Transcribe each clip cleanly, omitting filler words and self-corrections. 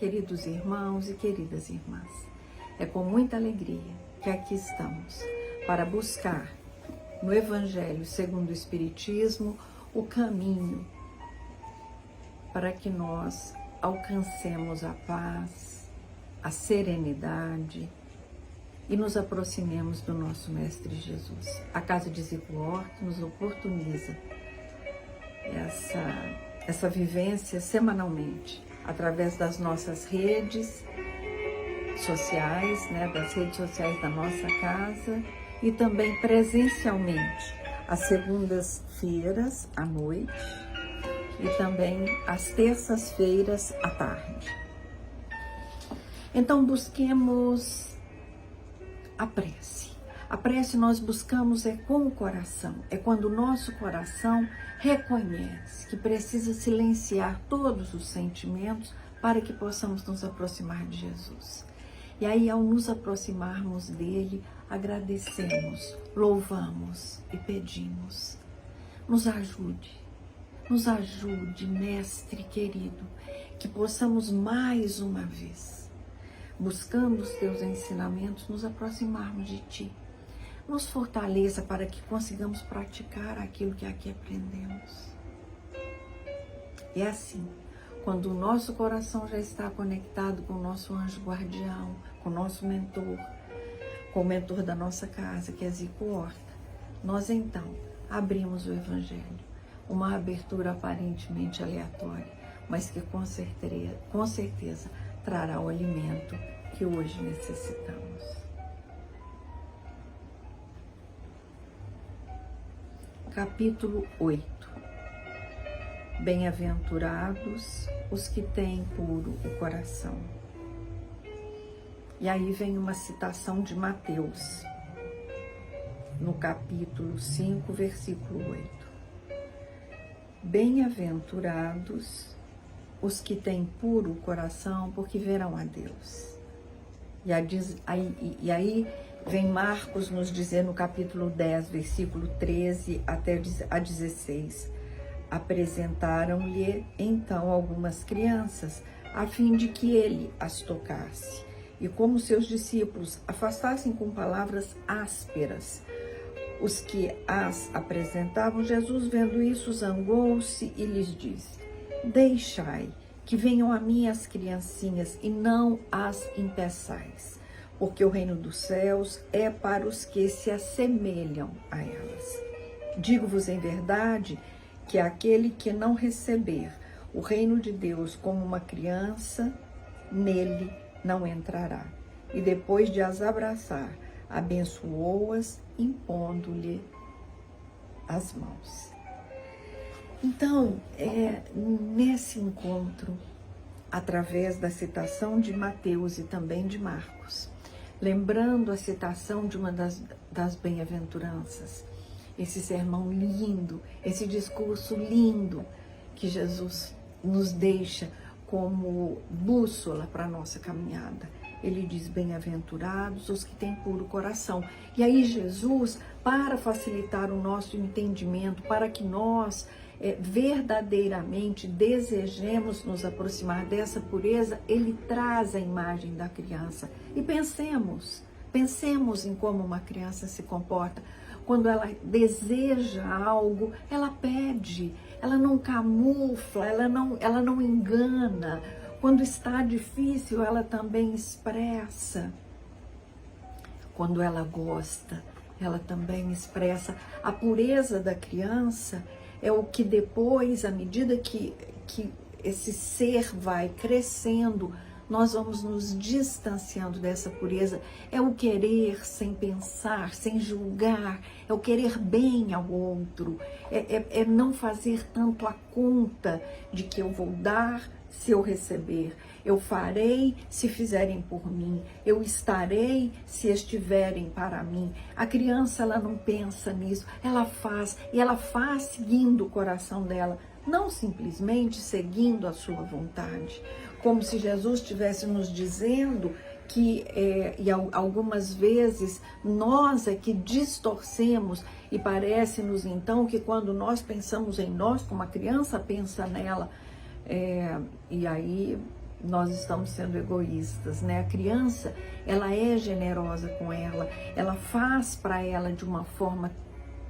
queridos irmãos e queridas irmãs. É com muita alegria que aqui estamos para buscar no Evangelho segundo o Espiritismo o caminho para que nós alcancemos a paz, a serenidade e nos aproximemos do nosso Mestre Jesus. A Casa de Zico Horta nos oportuniza essa vivência semanalmente, através das nossas redes sociais, das redes sociais da nossa casa e também presencialmente, às segundas-feiras à noite e também às terças-feiras à tarde. Então busquemos a prece. A prece nós buscamos com o coração, é quando o nosso coração reconhece que precisa silenciar todos os sentimentos para que possamos nos aproximar de Jesus. E aí, ao nos aproximarmos dele, agradecemos, louvamos e pedimos. Nos ajude, Mestre querido, que possamos mais uma vez, buscando os teus ensinamentos, nos aproximarmos de ti. Nos fortaleça para que consigamos praticar aquilo que aqui aprendemos. E assim, quando o nosso coração já está conectado com o nosso anjo guardião, com o nosso mentor, com o mentor da nossa casa, que é Zico Horta, nós então abrimos o Evangelho. Uma abertura aparentemente aleatória, mas que com certeza trará o alimento que hoje necessitamos. Capítulo 8. Bem-aventurados os que têm puro o coração. E aí vem uma citação de Mateus, no capítulo 5, versículo 8. Bem-aventurados os que têm puro o coração, porque verão a Deus. E aí vem Marcos nos dizer no capítulo 10, versículo 13 até a 16. Apresentaram-lhe então algumas crianças, a fim de que ele as tocasse. E como seus discípulos afastassem com palavras ásperas os que as apresentavam, Jesus, vendo isso, zangou-se e lhes disse: deixai que venham a mim as criancinhas e não as impeçais, porque o reino dos céus é para os que se assemelham a elas. Digo-vos em verdade que aquele que não receber o reino de Deus como uma criança, nele não entrará. E depois de as abraçar, abençoou-as, impondo-lhe as mãos. Então, nesse encontro, através da citação de Mateus e também de Marcos, lembrando a citação de uma das bem-aventuranças, esse sermão lindo, esse discurso lindo que Jesus nos deixa como bússola para a nossa caminhada. Ele diz: bem-aventurados os que têm puro coração. E aí Jesus, para facilitar o nosso entendimento, para que nós verdadeiramente desejemos nos aproximar dessa pureza, ele traz a imagem da criança. E pensemos em como uma criança se comporta. Quando ela deseja algo, ela pede, ela não camufla, ela não engana. Quando está difícil, ela também expressa. Quando ela gosta, ela também expressa. A pureza da criança é o que depois, à medida que esse ser vai crescendo, nós vamos nos distanciando dessa pureza. É o querer sem pensar, sem julgar, é o querer bem ao outro, é não fazer tanto a conta de que eu vou dar se eu receber, eu farei se fizerem por mim, eu estarei se estiverem para mim. A criança, ela não pensa nisso, ela faz, e ela faz seguindo o coração dela, não simplesmente seguindo a sua vontade, como se Jesus estivesse nos dizendo que, e algumas vezes, nós é que distorcemos, e parece-nos então que quando nós pensamos em nós, como a criança pensa nela, e aí nós estamos sendo egoístas, né? A criança, ela é generosa com ela faz para ela de uma forma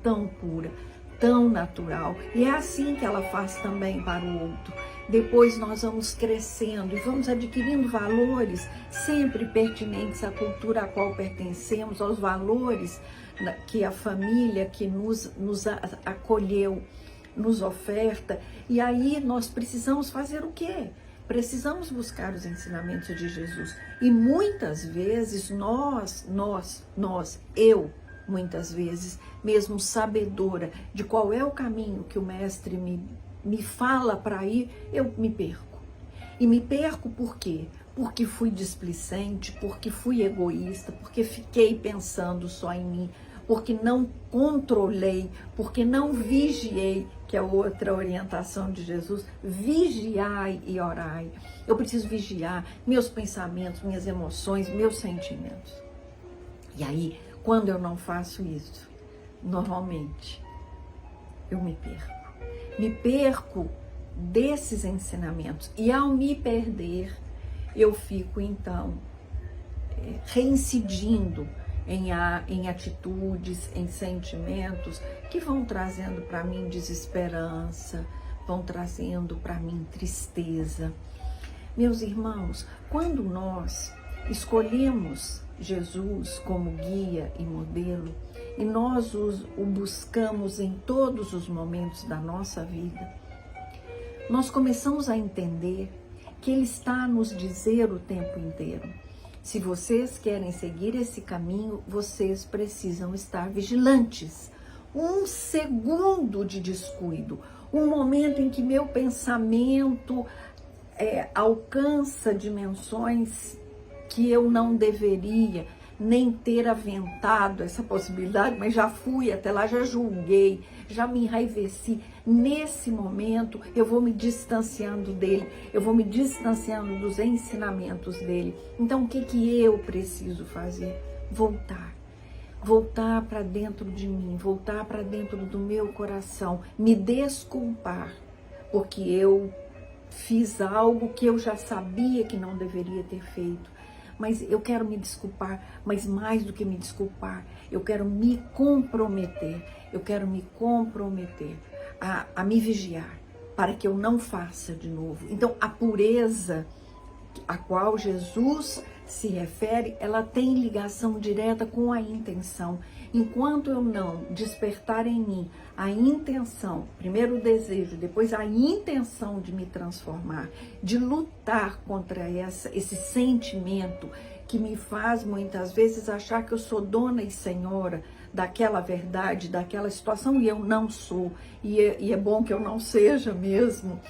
tão pura, tão natural, e é assim que ela faz também para o outro. Depois nós vamos crescendo e vamos adquirindo valores sempre pertinentes à cultura a qual pertencemos, aos valores que a família que nos acolheu nos oferta. E aí nós precisamos fazer o quê? Precisamos buscar os ensinamentos de Jesus. E muitas vezes eu, muitas vezes, mesmo sabedora de qual é o caminho que o mestre me fala para ir, eu me perco. E me perco por quê? Porque fui displicente, porque fui egoísta, porque fiquei pensando só em mim, porque não controlei, porque não vigiei, que é outra orientação de Jesus, vigiai e orai. Eu preciso vigiar meus pensamentos, minhas emoções, meus sentimentos. E aí, quando eu não faço isso, normalmente, eu me perco. Me perco desses ensinamentos. E ao me perder, eu fico, então, reincidindo em atitudes, em sentimentos que vão trazendo para mim desesperança, vão trazendo para mim tristeza. Meus irmãos, quando nós escolhemos Jesus como guia e modelo, e nós o buscamos em todos os momentos da nossa vida, nós começamos a entender que Ele está a nos dizer o tempo inteiro: se vocês querem seguir esse caminho, vocês precisam estar vigilantes. Um segundo de descuido, um momento em que meu pensamento alcança dimensões que eu não deveria nem ter aventado essa possibilidade, mas já fui até lá, já julguei, já me enraiveci. Nesse momento, eu vou me distanciando dele, eu vou me distanciando dos ensinamentos dele. Então, o que eu preciso fazer? Voltar para dentro de mim, voltar para dentro do meu coração, me desculpar, porque eu fiz algo que eu já sabia que não deveria ter feito. Mas eu quero me desculpar, mas mais do que me desculpar, eu quero me comprometer, a me vigiar, para que eu não faça de novo. Então, a pureza a qual Jesus se refere, ela tem ligação direta com a intenção. Enquanto eu não despertar em mim a intenção, primeiro o desejo, depois a intenção de me transformar, de lutar contra esse sentimento que me faz muitas vezes achar que eu sou dona e senhora daquela verdade, daquela situação, e eu não sou, e é bom que eu não seja mesmo.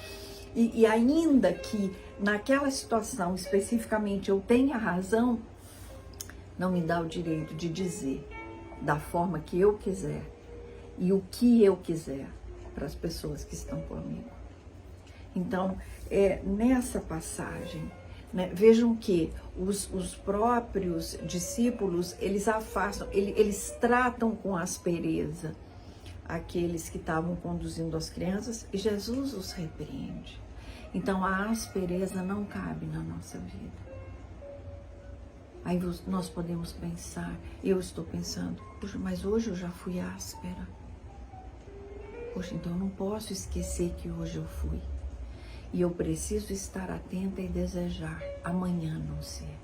E ainda que naquela situação especificamente eu tenha razão, não me dá o direito de dizer da forma que eu quiser e o que eu quiser para as pessoas que estão comigo. Então, nessa passagem, né, vejam que os próprios discípulos, eles afastam, eles tratam com aspereza aqueles que estavam conduzindo as crianças, e Jesus os repreende. Então, a aspereza não cabe na nossa vida. Aí nós podemos pensar, eu estou pensando, poxa, mas hoje eu já fui áspera. Poxa, então eu não posso esquecer que hoje eu fui. E eu preciso estar atenta e desejar amanhã não ser.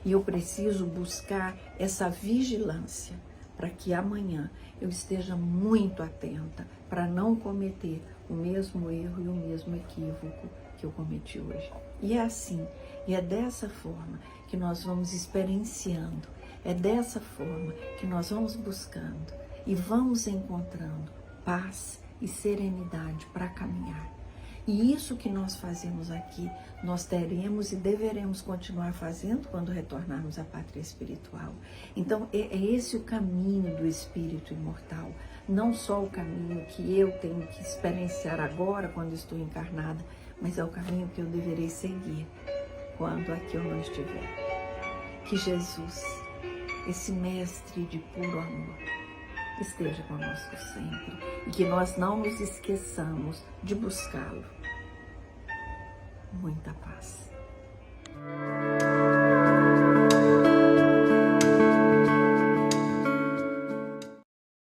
E eu preciso buscar essa vigilância para que amanhã eu esteja muito atenta para não cometer o mesmo erro e o mesmo equívoco que eu cometi hoje. E é assim, e é dessa forma que nós vamos experienciando, é dessa forma que nós vamos buscando e vamos encontrando paz e serenidade para caminhar. E isso que nós fazemos aqui, nós teremos e deveremos continuar fazendo quando retornarmos à pátria espiritual. Então, é esse o caminho do espírito imortal. Não só o caminho que eu tenho que experienciar agora, quando estou encarnada, mas é o caminho que eu deverei seguir quando aqui eu não estiver. Que Jesus, esse mestre de puro amor, esteja conosco sempre e que nós não nos esqueçamos de buscá-lo. Muita paz.